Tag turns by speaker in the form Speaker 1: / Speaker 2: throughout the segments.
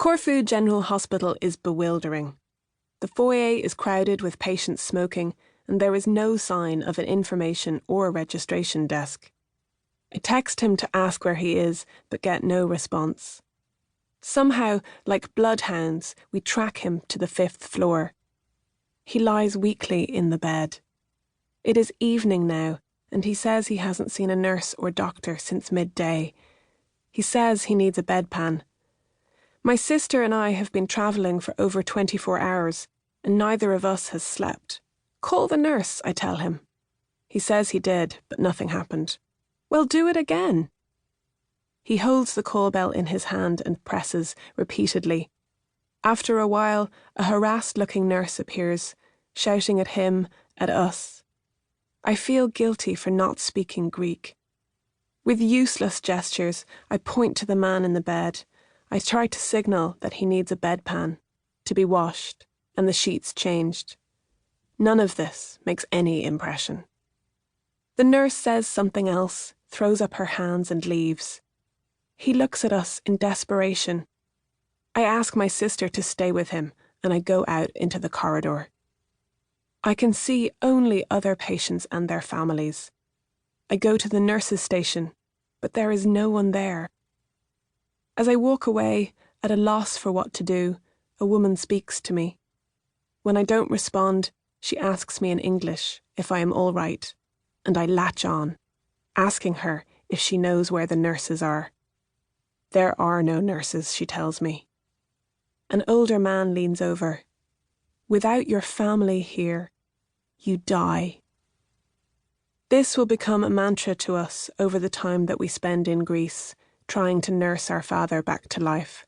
Speaker 1: Corfu General Hospital is bewildering. The foyer is crowded with patients smoking, and there is no sign of an information or registration desk. I text him to ask where he is, but get no response. Somehow, like bloodhounds, we track him to the 5th floor. He lies weakly in the bed. It is evening now, and he says he hasn't seen a nurse or doctor since midday. He says he needs a bedpan. My sister and I have been travelling for over 24 hours, and neither of us has slept. Call the nurse, I tell him. He says he did, but nothing happened. Well, do it again. He holds the call bell in his hand and presses repeatedly. After a while, a harassed-looking nurse appears, shouting at him, at us. I feel guilty for not speaking Greek. With useless gestures, I point to the man in the bed. I try to signal that he needs a bedpan, to be washed, and the sheets changed. None of this makes any impression. The nurse says something else, throws up her hands and leaves. He looks at us in desperation. I ask my sister to stay with him, and I go out into the corridor. I can see only other patients and their families. I go to the nurses' station, but there is no one there. As I walk away, at a loss for what to do, a woman speaks to me. When I don't respond, she asks me in English if I am all right, and I latch on, asking her if she knows where the nurses are. There are no nurses, she tells me. An older man leans over. Without your family here, you die. This will become a mantra to us over the time that we spend in Greece, trying to nurse our father back to life.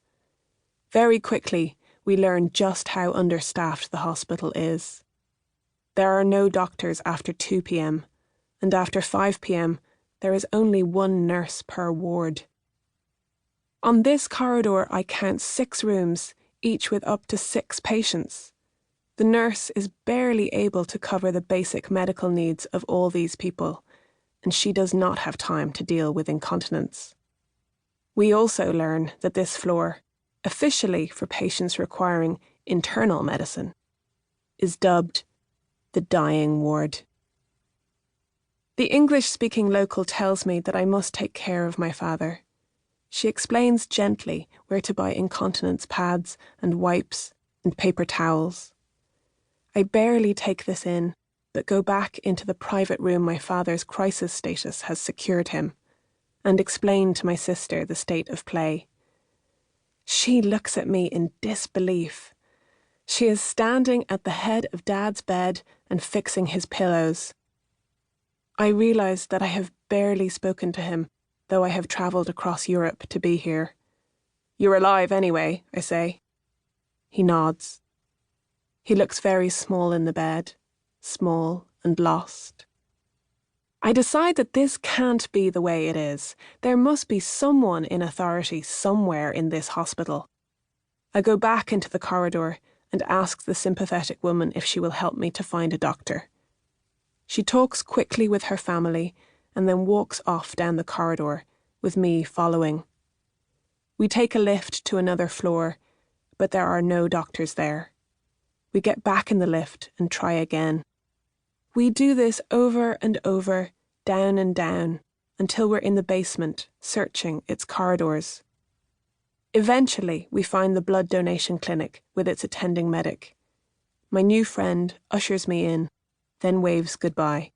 Speaker 1: Very quickly, we learn just how understaffed the hospital is. There are no doctors after 2 p.m, and after 5 p.m, there is only 1 nurse per ward. On this corridor, I count 6 rooms, each with up to 6 patients. The nurse is barely able to cover the basic medical needs of all these people, and she does not have time to deal with incontinence. We also learn that this floor, officially for patients requiring internal medicine, is dubbed the dying ward. The English-speaking local tells me that I must take care of my father. She explains gently where to buy incontinence pads and wipes and paper towels. I barely take this in, but go back into the private room my father's crisis status has secured him, and explain to my sister the state of play. She looks at me in disbelief. She is standing at the head of Dad's bed and fixing his pillows. I realise that I have barely spoken to him, though I have travelled across Europe to be here. You're alive anyway, I say. He nods. He looks very small in the bed, small and lost. I decide that this can't be the way it is. There must be someone in authority somewhere in this hospital. I go back into the corridor and ask the sympathetic woman if she will help me to find a doctor. She talks quickly with her family and then walks off down the corridor, with me following. We take a lift to another floor, but there are no doctors there. We get back in the lift and try again. We do this over and over, down and down, until we're in the basement, searching its corridors. Eventually, we find the blood donation clinic with its attending medic. My new friend ushers me in, then waves goodbye.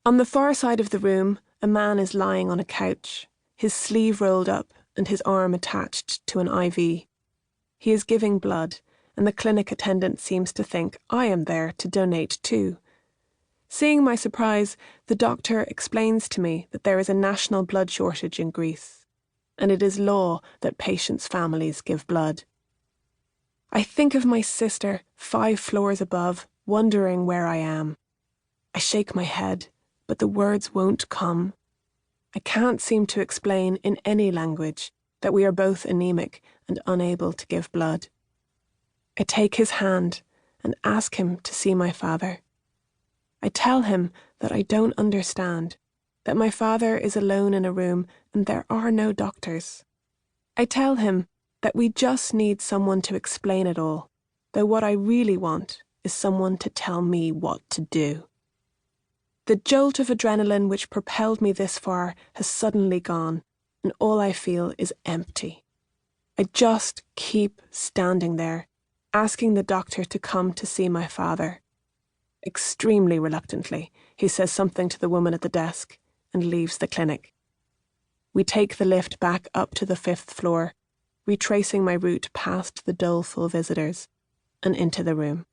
Speaker 1: On the far side of the room, a man is lying on a couch, his sleeve rolled up and his arm attached to an IV. He is giving blood, and the clinic attendant seems to think I am there to donate too. Seeing my surprise, the doctor explains to me that there is a national blood shortage in Greece, and it is law that patients' families give blood. I think of my sister 5 floors above, wondering where I am. I shake my head, but the words won't come. I can't seem to explain in any language that we are both anemic and unable to give blood. I take his hand and ask him to see my father. I tell him that I don't understand, that my father is alone in a room and there are no doctors. I tell him That we just need someone to explain it all, though what I really want is someone to tell me what to do. The jolt of adrenaline which propelled me this far has suddenly gone, and all I feel is empty. I just keep standing there, asking the doctor to come to see my father. Extremely reluctantly, he says something to the woman at the desk and leaves the clinic. We take the lift back up to the 5th floor, retracing my route past the doleful visitors and into the room.